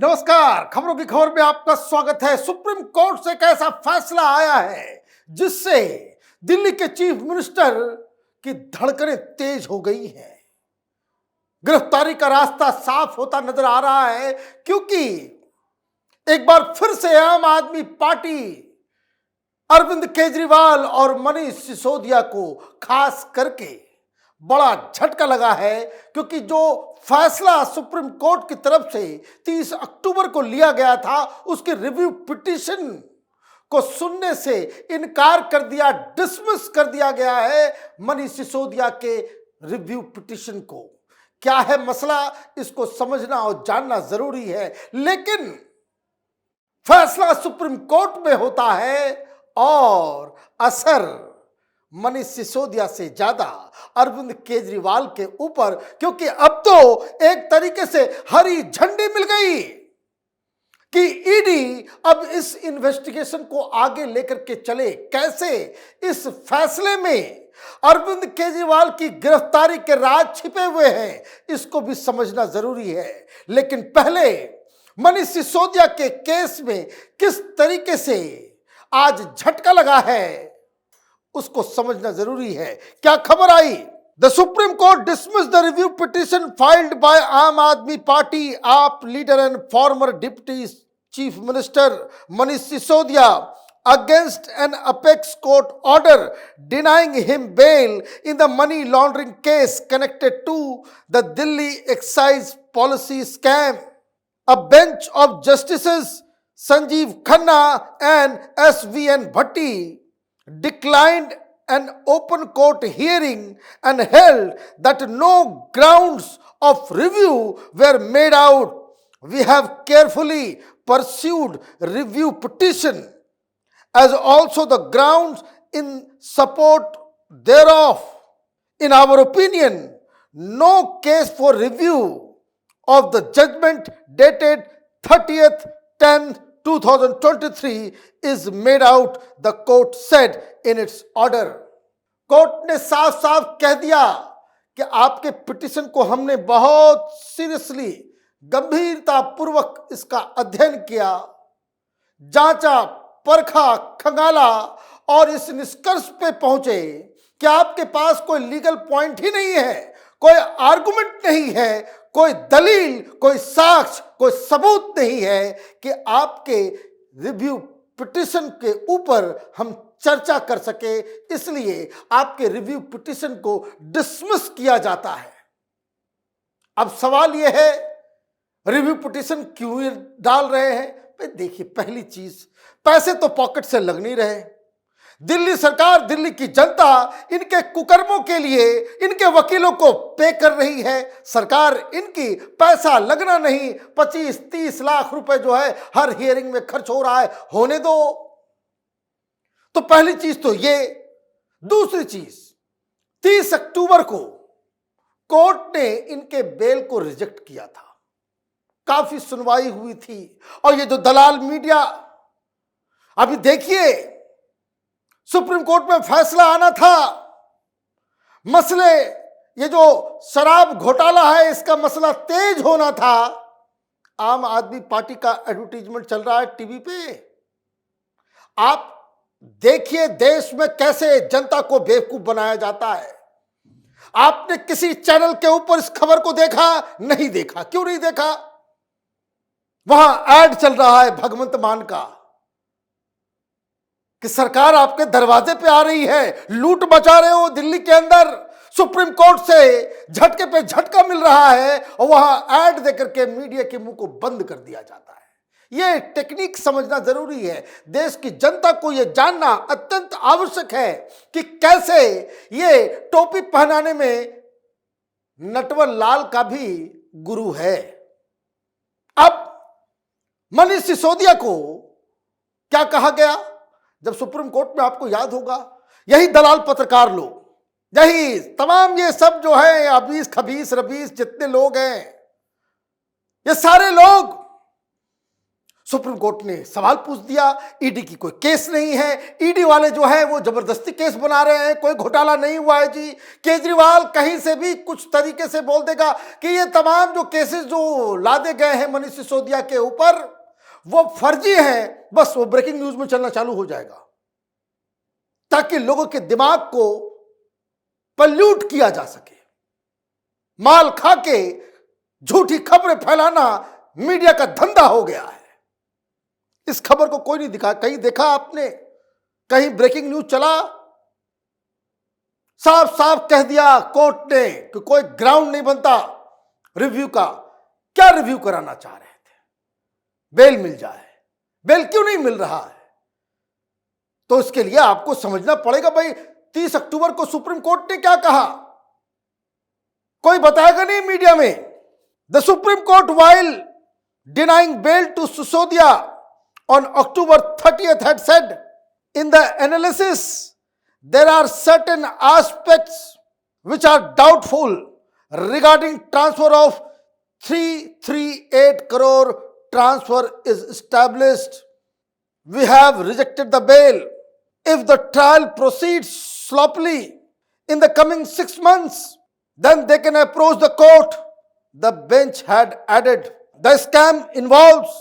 नमस्कार, खबरों की खबर में आपका स्वागत है। सुप्रीम कोर्ट से एक ऐसा फैसला आया है जिससे दिल्ली के चीफ मिनिस्टर की धड़कनें तेज हो गई हैं। गिरफ्तारी का रास्ता साफ होता नजर आ रहा है क्योंकि एक बार फिर से आम आदमी पार्टी अरविंद केजरीवाल और मनीष सिसोदिया को खास करके बड़ा झटका लगा है, क्योंकि जो फैसला सुप्रीम कोर्ट की तरफ से 30 अक्टूबर को लिया गया था उसके रिव्यू पिटीशन को सुनने से इनकार कर दिया, डिसमिस कर दिया गया है मनीष सिसोदिया के रिव्यू पिटीशन को। क्या है मसला, इसको समझना और जानना जरूरी है। लेकिन फैसला सुप्रीम कोर्ट में होता है और असर मनीष सिसोदिया से ज्यादा अरविंद केजरीवाल के ऊपर, क्योंकि अब तो एक तरीके से हरी झंडी मिल गई कि ईडी अब इस इन्वेस्टिगेशन को आगे लेकर के चले। कैसे इस फैसले में अरविंद केजरीवाल की गिरफ्तारी के राज छिपे हुए हैं, इसको भी समझना जरूरी है। लेकिन पहले मनीष सिसोदिया के केस में किस तरीके से आज झटका लगा है उसको समझना जरूरी है। क्या खबर आई? The supreme court dismiss the review petition filed by Aam Aadmi Party AAP leader and former deputy chief minister Manish Sisodia against an apex court order denying him bail in the money laundering case connected to the Delhi excise policy scam. A bench of justices Sanjeev Khanna and S.V.N. Bhatti declined an open court hearing and held that no grounds of review were made out. We have carefully pursued review petition as also the grounds in support thereof. In our opinion, no case for review of the judgment dated 30th 10th 2023 is made out, the court said in its order. Court ने साफ साफ कह दिया कि आपके petition को हमने बहुत सीरियसली, गंभीरता पूर्वक इसका अध्ययन किया, जांचा, परखा, खंगाला और इस निष्कर्ष पे पहुंचे कि आपके पास कोई लीगल पॉइंट ही नहीं है, कोई आर्गुमेंट नहीं है, कोई दलील, कोई साक्ष्य, कोई सबूत नहीं है कि आपके रिव्यू पिटिशन के ऊपर हम चर्चा कर सके। इसलिए आपके रिव्यू पिटिशन को डिसमिस किया जाता है। अब सवाल यह है, रिव्यू पिटिशन क्यों डाल रहे हैं? देखिए, पहली चीज, पैसे तो पॉकेट से लग नहीं रहे। दिल्ली सरकार, दिल्ली की जनता इनके कुकर्मों के लिए इनके वकीलों को पे कर रही है। सरकार इनकी पैसा लगना नहीं, 25-30 लाख रुपए जो है हर हियरिंग में खर्च हो रहा है, होने दो। तो पहली चीज तो ये। दूसरी चीज, 30 अक्टूबर को कोर्ट ने इनके बेल को रिजेक्ट किया था, काफी सुनवाई हुई थी। और ये जो दलाल मीडिया, अभी देखिए सुप्रीम कोर्ट में फैसला आना था, मसले, ये जो शराब घोटाला है इसका मसला तेज होना था। आम आदमी पार्टी का एडवर्टीजमेंट चल रहा है टीवी पे। आप देखिए देश में कैसे जनता को बेवकूफ बनाया जाता है। आपने किसी चैनल के ऊपर इस खबर को देखा? नहीं देखा। क्यों नहीं देखा? वहां ऐड चल रहा है भगवंत मान का कि सरकार आपके दरवाजे पे आ रही है, लूट मचा रहे हो दिल्ली के अंदर, सुप्रीम कोर्ट से झटके पे झटका मिल रहा है और वहां ऐड देकर के मीडिया के मुंह को बंद कर दिया जाता है। यह टेक्निक समझना जरूरी है। देश की जनता को यह जानना अत्यंत आवश्यक है कि कैसे ये टोपी पहनाने में नटवर लाल का भी गुरु है। अब मनीष सिसोदिया को क्या कहा गया जब सुप्रीम कोर्ट में? आपको याद होगा, यही दलाल पत्रकार लोग, यही तमाम ये सब जो है अबीस खबीस रबीस जितने लोग हैं, ये सारे लोग सुप्रीम कोर्ट ने सवाल पूछ दिया, ईडी की कोई केस नहीं है, ईडी वाले जो है वो जबरदस्ती केस बना रहे हैं, कोई घोटाला नहीं हुआ है जी। केजरीवाल कहीं से भी कुछ तरीके से बोल देगा कि ये तमाम जो केसेस जो लादे गए हैं मनीष सिसोदिया के ऊपर वो फर्जी हैं, बस वो ब्रेकिंग न्यूज में चलना चालू हो जाएगा ताकि लोगों के दिमाग को पल्यूट किया जा सके। माल खा के झूठी खबरें फैलाना मीडिया का धंधा हो गया है। इस खबर को कोई नहीं दिखा, कहीं देखा आपने? कहीं ब्रेकिंग न्यूज चला? साफ साफ कह दिया कोर्ट ने कि कोई ग्राउंड नहीं बनता रिव्यू का। क्या रिव्यू कराना चाह रहे थे? बेल मिल जाए, बेल क्यों नहीं मिल रहा है? तो इसके लिए आपको समझना पड़ेगा भाई 30 अक्टूबर को सुप्रीम कोर्ट ने क्या कहा, कोई बताएगा नहीं मीडिया में। The supreme court while denying bail to Sisodia on October 30th had said in the analysis there are certain aspects which are doubtful regarding transfer of 338 crore transfer is established. We have rejected the bail. If the trial proceeds sloppily in the coming 6 months, then they can approach the court, the bench had added. The scam involves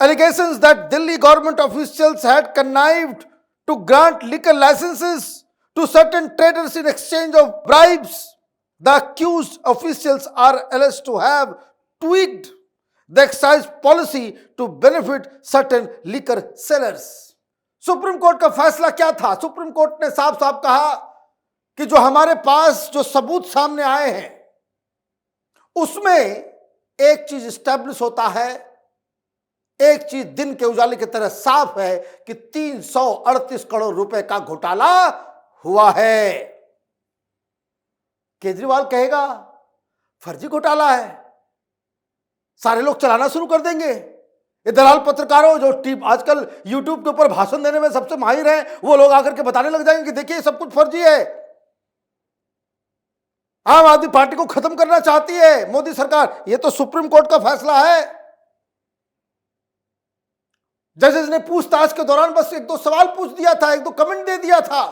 allegations that Delhi government officials had connived to grant liquor licenses to certain traders in exchange of bribes. The accused officials are alleged to have tweaked the excise policy to benefit certain liquor sellers. Supreme court का फैसला क्या था? Supreme court ने साफ साफ कहा कि जो हमारे पास जो सबूत सामने आए हैं उसमें एक चीज स्टैब्लिश होता है, एक चीज दिन के उजाले की तरह साफ है कि 338 करोड़ रुपए का घोटाला हुआ है। केजरीवाल कहेगा फर्जी घोटाला है, सारे लोग चलाना शुरू कर देंगे। ये दलाल पत्रकारों जो आजकल यूट्यूब के ऊपर भाषण देने में सबसे माहिर हैं, वो लोग आकर के बताने लग जाएंगे कि देखिए सब कुछ फर्जी है। आम आदमी पार्टी को खत्म करना चाहती है मोदी सरकार। ये तो सुप्रीम कोर्ट का फैसला है। जजेस ने पूछताछ के दौरान बस 1-2 सवाल पूछ दिया था, 1-2 कमेंट दे दिया था।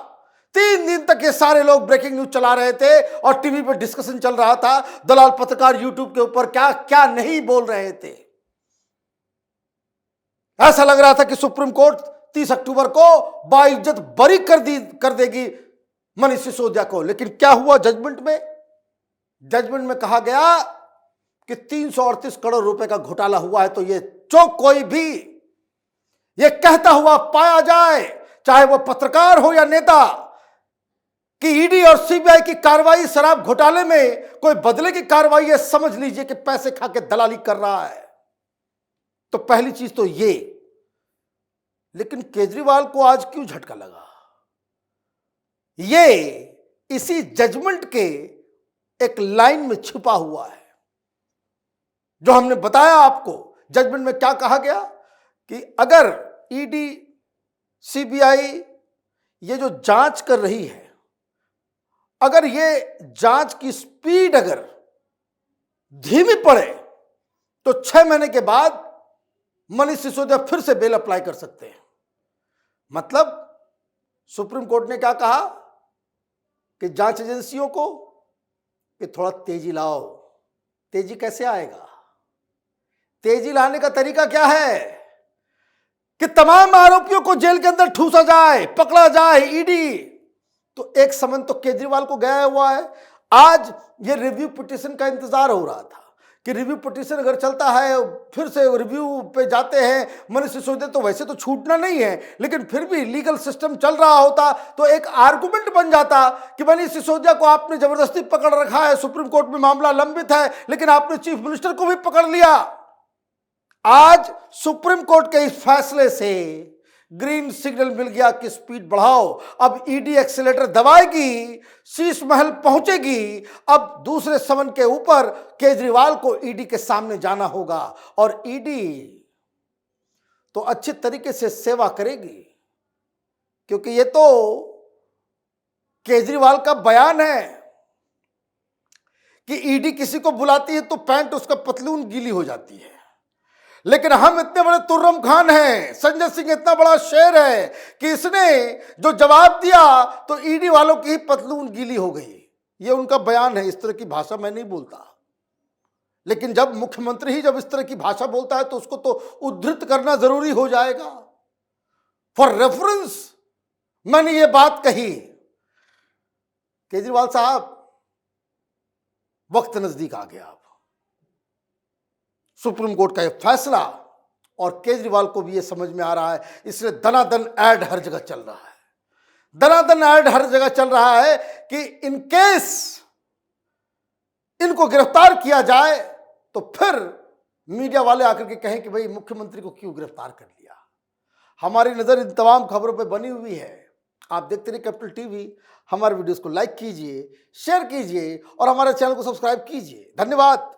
3 दिन तक ये सारे लोग ब्रेकिंग न्यूज चला रहे थे और टीवी पर डिस्कशन चल रहा था। दलाल पत्रकार यूट्यूब के ऊपर क्या क्या नहीं बोल रहे थे। ऐसा लग रहा था कि सुप्रीम कोर्ट 30 अक्टूबर को बाइज्जत बरी कर देगी मनीष सिसोदिया को। लेकिन क्या हुआ जजमेंट में? जजमेंट में कहा गया कि 338 करोड़ रुपए का घोटाला हुआ है। तो ये जो कोई भी ये कहता हुआ पाया जाए, चाहे वो पत्रकार हो या नेता, कि ईडी और सीबीआई की कार्रवाई शराब घोटाले में कोई बदले की कार्रवाई है, समझ लीजिए कि पैसे खा के दलाली कर रहा है। तो पहली चीज तो ये। लेकिन केजरीवाल को आज क्यों झटका लगा? ये इसी जजमेंट के एक लाइन में छिपा हुआ है जो हमने बताया आपको। जजमेंट में क्या कहा गया कि अगर ईडी सीबीआई ये जो जांच कर रही है, अगर ये जांच की स्पीड अगर धीमी पड़े तो 6 महीने के बाद मनीष सिसोदिया फिर से बेल अप्लाई कर सकते हैं। मतलब सुप्रीम कोर्ट ने क्या कहा कि जांच एजेंसियों को कि थोड़ा तेजी लाओ। तेजी कैसे आएगा? तेजी लाने का तरीका क्या है कि तमाम आरोपियों को जेल के अंदर ठूसा जाए, पकड़ा जाए ईडी। तो एक समन तो केजरीवाल को गया हुआ है। आज ये रिव्यू पिटीशन का इंतजार हो रहा था कि रिव्यू पिटीशन अगर चलता है, फिर से रिव्यू पे जाते हैं मनीष सिसोदिया, तो वैसे तो छूटना नहीं है, लेकिन फिर भी लीगल सिस्टम चल रहा होता तो एक आर्गुमेंट बन जाता कि मनीष सिसोदिया को आपने जबरदस्ती पकड़ रखा है, सुप्रीम कोर्ट में मामला लंबित है, लेकिन आपने चीफ मिनिस्टर को भी पकड़ लिया। आज सुप्रीम कोर्ट के इस फैसले से ग्रीन सिग्नल मिल गया कि स्पीड बढ़ाओ। अब ईडी एक्सीलेटर दबाएगी, शीश महल पहुंचेगी। अब दूसरे समन के ऊपर केजरीवाल को ईडी के सामने जाना होगा और ईडी तो अच्छे तरीके से सेवा करेगी, क्योंकि ये तो केजरीवाल का बयान है कि ईडी किसी को बुलाती है तो पैंट उसका पतलून गीली हो जाती है, लेकिन हम इतने बड़े तुर्रम खान हैं, संजय सिंह इतना बड़ा शेर है कि इसने जो जवाब दिया तो ईडी वालों की ही पतलून गीली हो गई। ये उनका बयान है, इस तरह की भाषा मैं नहीं बोलता। लेकिन जब मुख्यमंत्री ही जब इस तरह की भाषा बोलता है तो उसको तो उद्धृत करना जरूरी हो जाएगा। फॉर रेफरेंस मैंने ये बात कही। केजरीवाल साहब, वक्त नजदीक आ गया। अब सुप्रीम कोर्ट का यह फैसला, और केजरीवाल को भी यह समझ में आ रहा है, इसलिए दनादन ऐड हर जगह चल रहा है, दनादन ऐड हर जगह चल रहा है कि इन केस इनको गिरफ्तार किया जाए तो फिर मीडिया वाले आकर के कहें कि भाई मुख्यमंत्री को क्यों गिरफ्तार कर लिया। हमारी नजर इन तमाम खबरों पर बनी हुई है। आप देखते रहिए कैपिटल टीवी। हमारे वीडियोस को लाइक कीजिए, शेयर कीजिए और हमारे चैनल को सब्सक्राइब कीजिए। धन्यवाद।